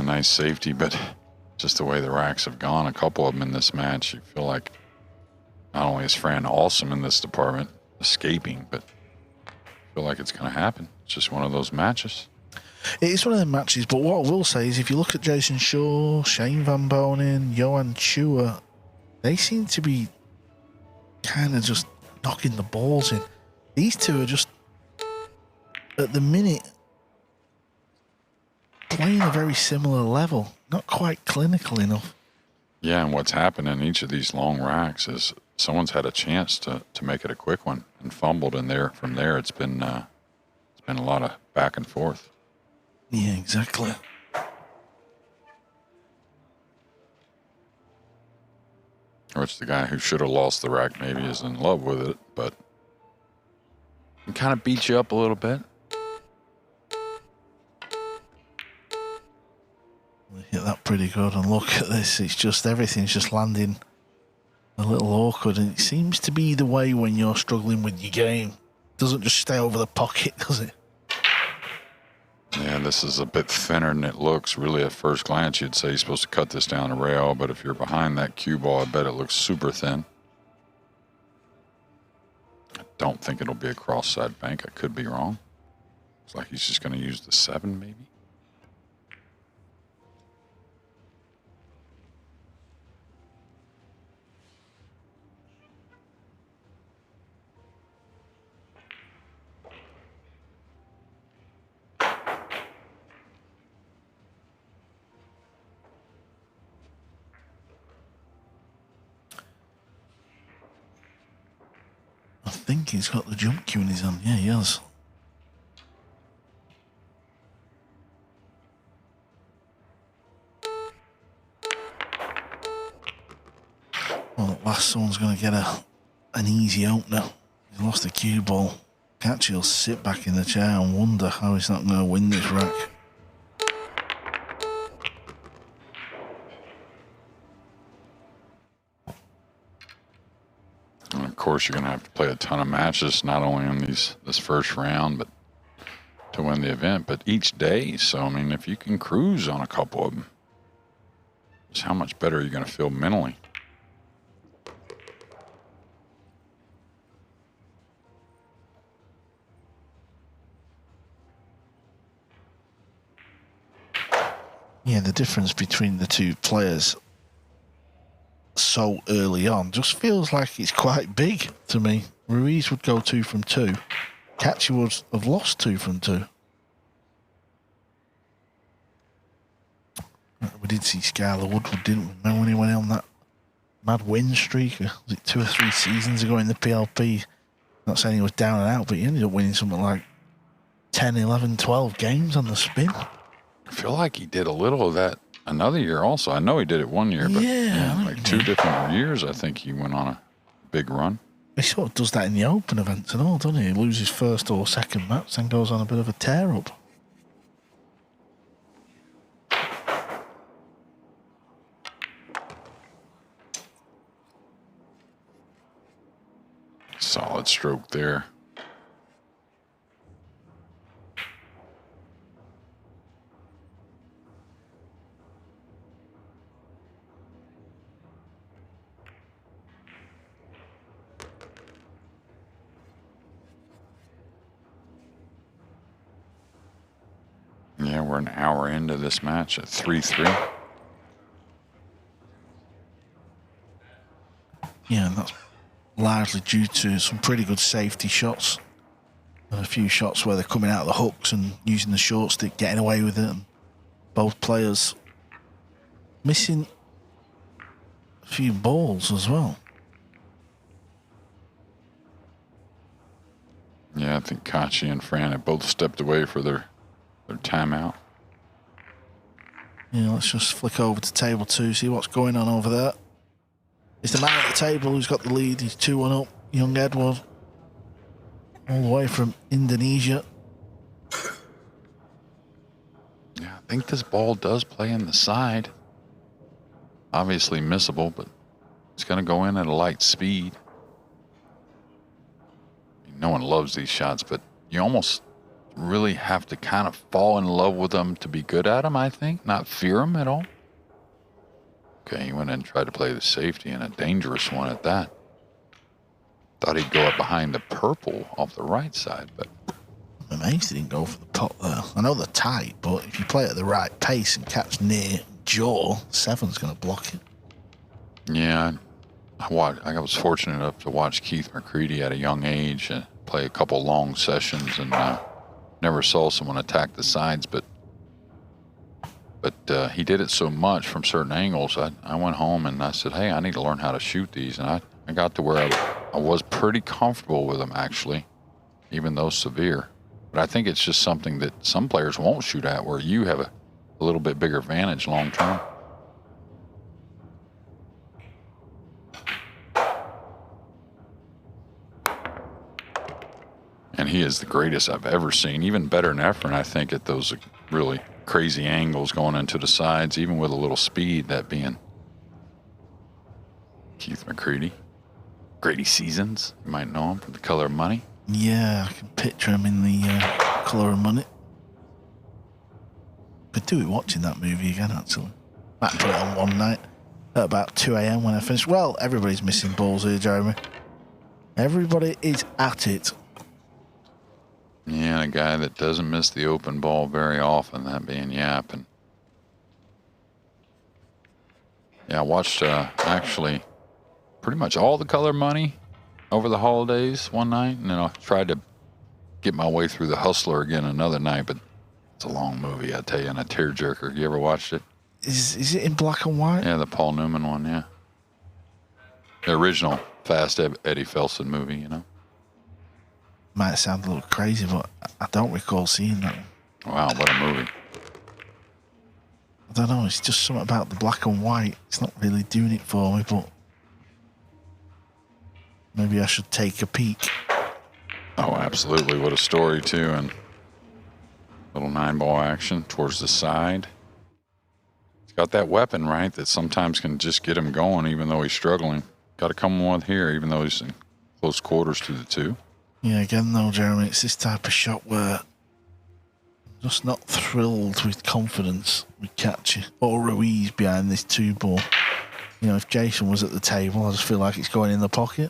[SPEAKER 2] Yeah, nice safety, but just the way the racks have gone, a couple of them in this match, you feel like not only is Fran awesome in this department, escaping, but I feel like it's going to happen. It's just one of those matches.
[SPEAKER 1] It is one of them matches, but what I will say is if you look at Jason Shaw, Shane Van Bonen, Johan Chua, they seem to be kind of just knocking the balls in. These two are just, at the minute, playing a very similar level, not quite clinical enough.
[SPEAKER 2] Yeah, and what's happened in each of these long racks is someone's had a chance to make it a quick one and fumbled, and from there it's been a lot of back and forth.
[SPEAKER 1] Yeah, exactly.
[SPEAKER 2] Which the guy who should have lost the rack maybe is in love with it, but it kind of beats you up a little bit.
[SPEAKER 1] We hit that pretty good, and look at this. It's just everything's just landing a little awkward, and it seems to be the way when you're struggling with your game. It doesn't just stay over the pocket, does it?
[SPEAKER 2] Yeah, this is a bit thinner than it looks. Really, at first glance, you'd say you're supposed to cut this down the rail, but if you're behind that cue ball, I bet it looks super thin. I don't think it'll be a cross-side bank. I could be wrong. Looks like he's just going to use the 7, maybe.
[SPEAKER 1] I think he's got the jump cue in his hand. Yeah, he has. Well, at last someone's going to get an easy opener. He's lost the cue ball. Kaci will sit back in the chair and wonder how he's not going to win this rack.
[SPEAKER 2] And of course, you're going to have to play a ton of matches, not only in this first round, but to win the event, but each day. So, I mean, if you can cruise on a couple of them, just how much better are you going to feel mentally?
[SPEAKER 1] Yeah, the difference between the two players so early on just feels like it's quite big to me. Ruiz would go 2 from 2. Kaci would have lost 2 from 2. We did see Skylar Woodward, didn't we? Remember when he went on that mad win streak? Was it 2 or 3 seasons ago in the PLP? Not saying he was down and out, but he ended up winning something like 10, 11, 12 games on the spin.
[SPEAKER 2] I feel like he did a little of that another year also. I know he did it one year, but
[SPEAKER 1] yeah,
[SPEAKER 2] like 2 different years, I think he went on a big run.
[SPEAKER 1] He sort of does that in the open events and all, doesn't he? He loses first or second match, then goes on a bit of a tear up.
[SPEAKER 2] Solid stroke there. Yeah, we're an hour into this match at 3-3.
[SPEAKER 1] Yeah, and that's largely due to some pretty good safety shots. And a few shots where they're coming out of the hooks and using the short stick, getting away with it. And both players missing a few balls as well.
[SPEAKER 2] Yeah, I think Kaci and Fran have both stepped away for their timeout.
[SPEAKER 1] Yeah, let's just flick over to table 2, see what's going on over there. It's the man at the table who's got the lead. He's 2-1 up. Young Edward, all the way from Indonesia.
[SPEAKER 2] Yeah, I think this ball does play in the side. Obviously missable, but it's going to go in at a light speed. I mean, no one loves these shots, but you almost really have to kind of fall in love with them to be good at them, I think. Not fear them at all. Okay, he went in and tried to play the safety, and a dangerous one at that. Thought he'd go up behind the purple off the right side, but...
[SPEAKER 1] I'm amazed he didn't go for the pot there. I know they're tight, but if you play at the right pace and catch near jaw, 7's going to block it.
[SPEAKER 2] Yeah, I was fortunate enough to watch Keith McCready at a young age and play a couple long sessions, and never saw someone attack the sides, but he did it so much from certain angles. I went home and I said, hey, I need to learn how to shoot these, and I got to where I was pretty comfortable with them, actually, even though severe. But I think it's just something that some players won't shoot at, where you have a little bit bigger advantage long term. And he is the greatest I've ever seen, even better than Efren, I think, at those really crazy angles going into the sides, even with a little speed, that being Keith McCready. Grady Seasons, you might know him from The Color of Money.
[SPEAKER 1] Yeah, I can picture him in the Colour of Money. Could do it watching that movie again, actually. Might put it on one night at about 2 a.m. when I finish. Well, everybody's missing balls here, Jeremy. Everybody is at it.
[SPEAKER 2] Yeah, a guy that doesn't miss the open ball very often, that being Yap. And yeah, I watched actually pretty much all The Color of Money over the holidays one night, and then I tried to get my way through The Hustler again another night, but it's a long movie, I tell you, and a tearjerker. You ever watched it?
[SPEAKER 1] Is it in black and white?
[SPEAKER 2] Yeah, the Paul Newman one, yeah. The original Fast Eddie Felson movie, you know.
[SPEAKER 1] Might sound a little crazy, but I don't recall seeing that one.
[SPEAKER 2] Wow, what a movie.
[SPEAKER 1] I don't know, it's just something about the black and white. It's not really doing it for me, but maybe I should take a peek.
[SPEAKER 2] Oh, absolutely. What a story, too. And little 9-ball action towards the side. He's got that weapon, right, that sometimes can just get him going, even though he's struggling. Got to come with here, even though he's in close quarters to the 2.
[SPEAKER 1] Yeah, again, though, Jeremy, it's this type of shot where I'm just not thrilled with confidence with Kaci or Ruiz behind this 2-ball. You know, if Jason was at the table, I just feel like it's going in the pocket.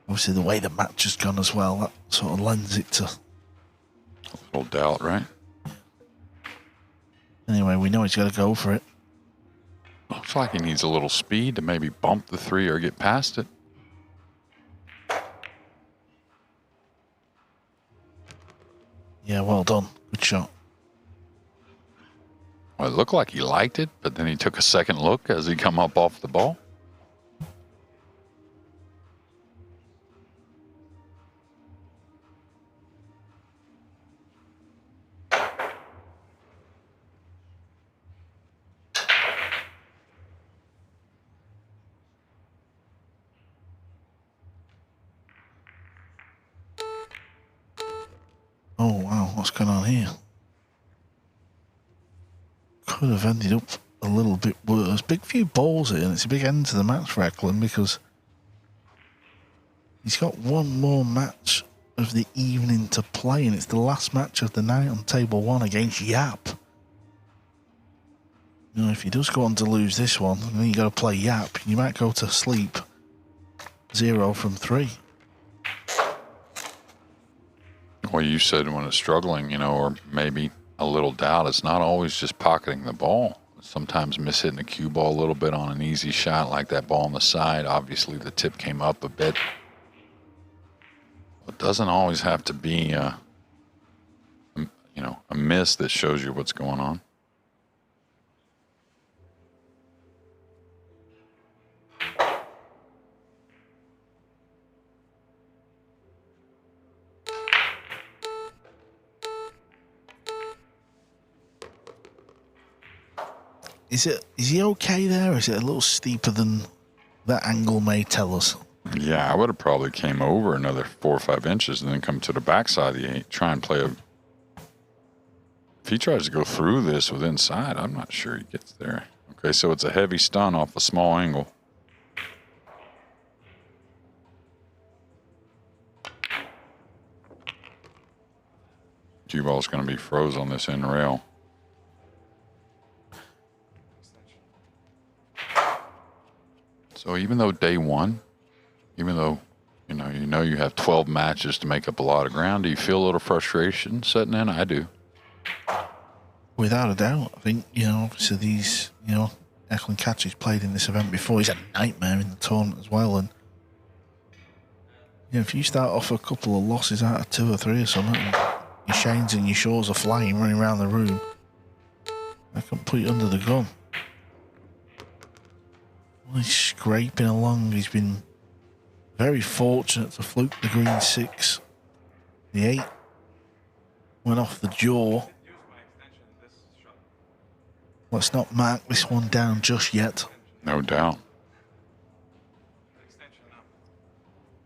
[SPEAKER 1] Obviously, the way the match has gone as well, that sort of lends it to...
[SPEAKER 2] A little doubt, right?
[SPEAKER 1] Anyway, we know he's got to go for it.
[SPEAKER 2] Looks like he needs a little speed to maybe bump the 3 or get past it.
[SPEAKER 1] Yeah, well done. Good shot.
[SPEAKER 2] Well, it looked like he liked it, but then he took a second look as he come up off the ball.
[SPEAKER 1] Oh, wow, what's going on here? Could have ended up a little bit worse. Big few balls here, and it's a big end to the match for Eklent because he's got one more match of the evening to play, and it's the last match of the night on table 1 against Yap. You know, if he does go on to lose this one, then you got to play Yap. You might go to sleep 0 from 3.
[SPEAKER 2] Well, you said when it's struggling, you know, or maybe a little doubt, it's not always just pocketing the ball. Sometimes miss-hitting the cue ball a little bit on an easy shot like that ball on the side. Obviously, the tip came up a bit. It doesn't always have to be, a miss that shows you what's going on.
[SPEAKER 1] Is he okay there, or is it a little steeper than that angle may tell us?
[SPEAKER 2] Yeah, I would have probably came over another 4 or 5 inches and then come to the backside of the 8. Try and play a... If he tries to go through this with inside, I'm not sure he gets there. Okay, so it's a heavy stun off a small angle. Cue ball's going to be froze on this end rail. So even though day one, even though you know you have 12 matches to make up a lot of ground, do you feel a little frustration setting in? I do.
[SPEAKER 1] Without a doubt. I think, obviously these, Eklent Kaci's played in this event before. He's a nightmare in the tournament as well. And, if you start off a couple of losses out of 2 or 3 or something, and your Shanes and your Shaws are flying, running around the room, I can put you under the gun. Well, he's scraping along. He's been very fortunate to fluke the green 6. The 8 went off the jaw. Let's not mark this one down just yet.
[SPEAKER 2] No doubt.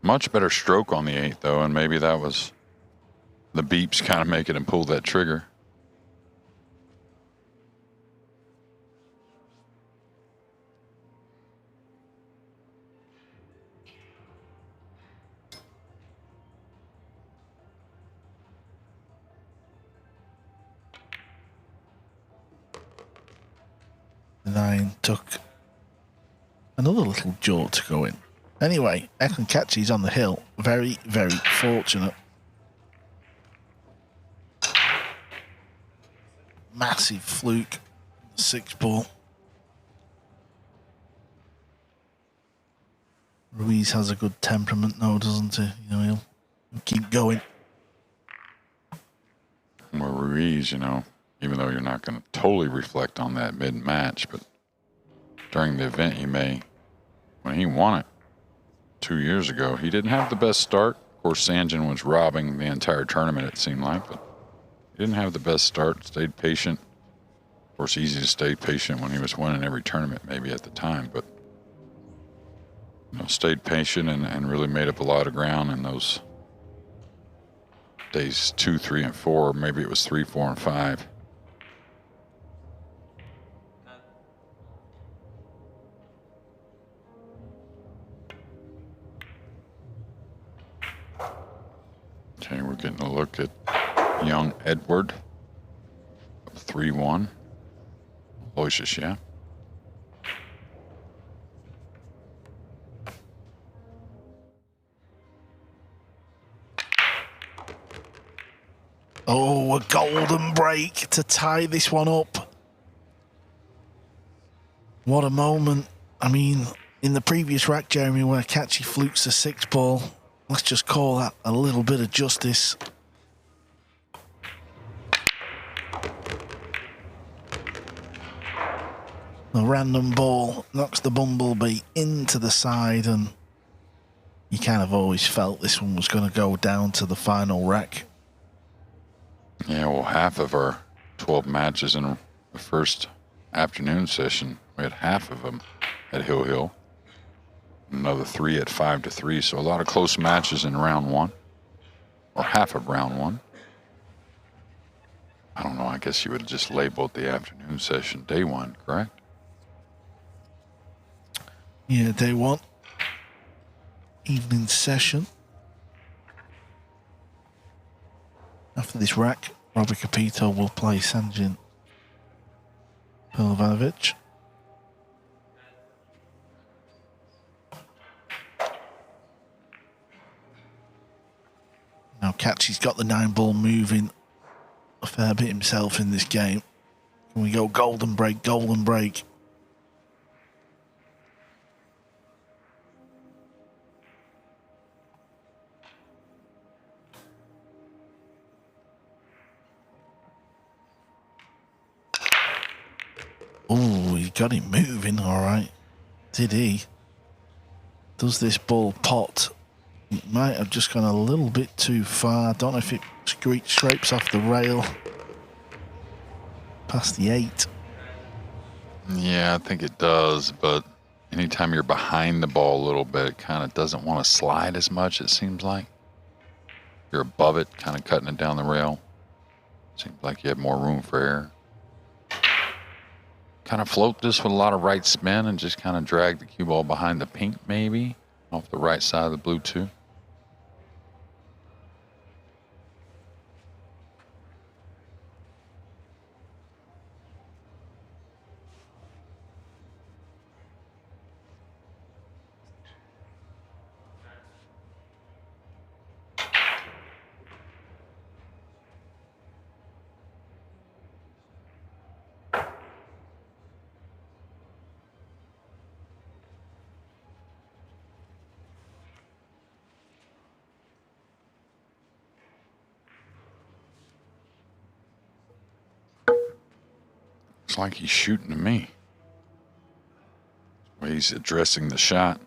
[SPEAKER 2] Much better stroke on the 8, though, and maybe that was the beeps kind of making him pull that trigger.
[SPEAKER 1] The 9 took another little jaw to go in. Anyway, Eklent Kaci's on the hill. Very, very fortunate. Massive fluke. 6 ball. Ruiz has a good temperament now, doesn't he? He'll keep going.
[SPEAKER 2] Well, Ruiz, even though you're not going to totally reflect on that mid-match, but during the event you may, when he won it 2 years ago, he didn't have the best start. Of course, Sanjin was robbing the entire tournament, it seemed like, but he didn't have the best start, stayed patient. Of course, easy to stay patient when he was winning every tournament, maybe at the time, but stayed patient and really made up a lot of ground in those days 2, 3, and 4. Maybe it was 3, 4, and 5. Okay, we're getting a look at young Edward, 3-1. Aloysius, yeah.
[SPEAKER 1] Oh, a golden break to tie this one up. What a moment. I mean, in the previous rack, Jeremy, where Kaci flukes the 6 ball, let's just call that a little bit of justice. The random ball knocks the bumblebee into the side, and you kind of always felt this one was going to go down to the final rack.
[SPEAKER 2] Yeah, well, half of our 12 matches in the first afternoon session, we had half of them at Hill Hill. Another 3 at 5-3, so a lot of close matches in round 1, or half of round 1. I don't know, I guess you would just label it the afternoon session, day 1, correct?
[SPEAKER 1] Yeah, day 1. Evening session. After this rack, Robert Capito will play Sanjin Pilovanovic. Now Kaci's got the 9 ball moving a fair bit himself in this game. Can we go golden break, golden break? Oh, he got him moving, all right. Did he? Does this ball pot? It might have just gone a little bit too far. I don't know if it scrapes off the rail. Past the 8.
[SPEAKER 2] Yeah, I think it does, but anytime you're behind the ball a little bit, it kind of doesn't want to slide as much, it seems like. You're above it, kind of cutting it down the rail. Seems like you have more room for air. Kind of float this with a lot of right spin and just kind of drag the cue ball behind the pink, maybe, off the right side of the blue, too. Looks like he's shooting to me. The way he's addressing the shot.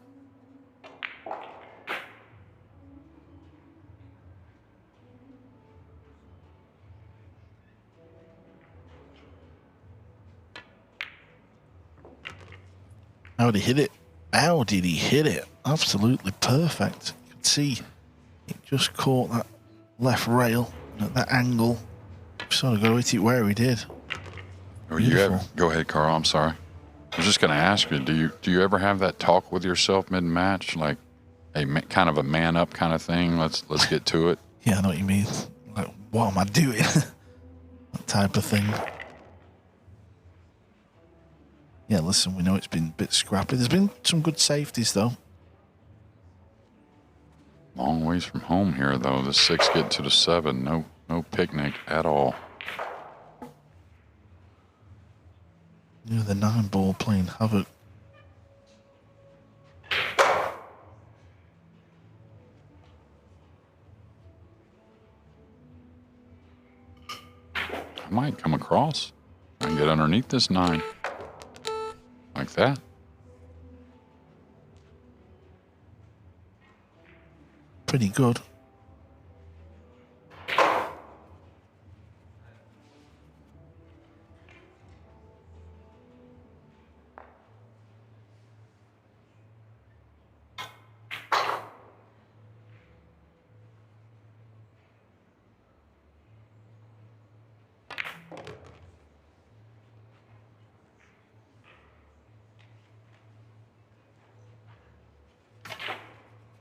[SPEAKER 1] How did he hit it? How did he hit it? Absolutely perfect. You can see it just caught that left rail at that angle. Sort of got to hit it where he did.
[SPEAKER 2] Go ahead, Carl. I'm sorry. I was just going to ask you, do you ever have that talk with yourself mid-match, like a kind of a man up kind of thing? Let's get to it.
[SPEAKER 1] Yeah, I know what you mean. Like, what am I doing? That type of thing. Yeah, listen, we know it's been a bit scrappy. There's been some good safeties, though.
[SPEAKER 2] Long ways from home here, though. The 6 getting to the 7. No picnic at all.
[SPEAKER 1] Yeah, the 9 ball playing havoc.
[SPEAKER 2] I might come across. I can get underneath this 9. Like that.
[SPEAKER 1] Pretty good.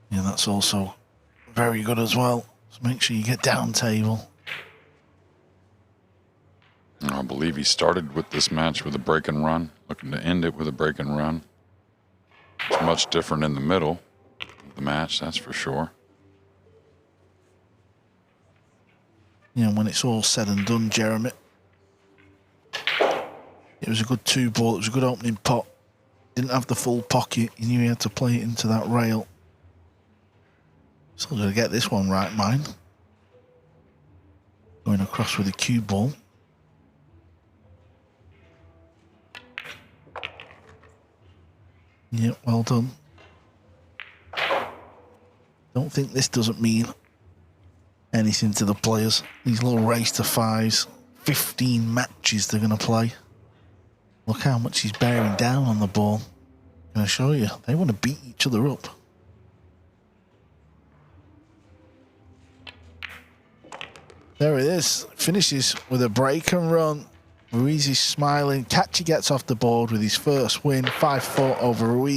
[SPEAKER 1] Yeah, that's also very good as well. So make sure you get down table.
[SPEAKER 2] I believe he started with this match with a break and run, looking to end it with a break and run. It's much different in the middle of the match, that's for sure.
[SPEAKER 1] Yeah, when it's all said and done, Jeremy, it was a good 2 ball. It was a good opening pot. Didn't have the full pocket. He knew he had to play it into that rail. Still got to get this one right, mine. Going across with a cue ball. Yep, well done. Don't think this doesn't mean anything to the players. These little race to 5s, 15 matches they're going to play. Look how much he's bearing down on the ball. Can I show you? They want to beat each other up. There it is. Finishes with a break and run. Ruiz is smiling. Kaci gets off the board with his first win. 5-4 over Ruiz.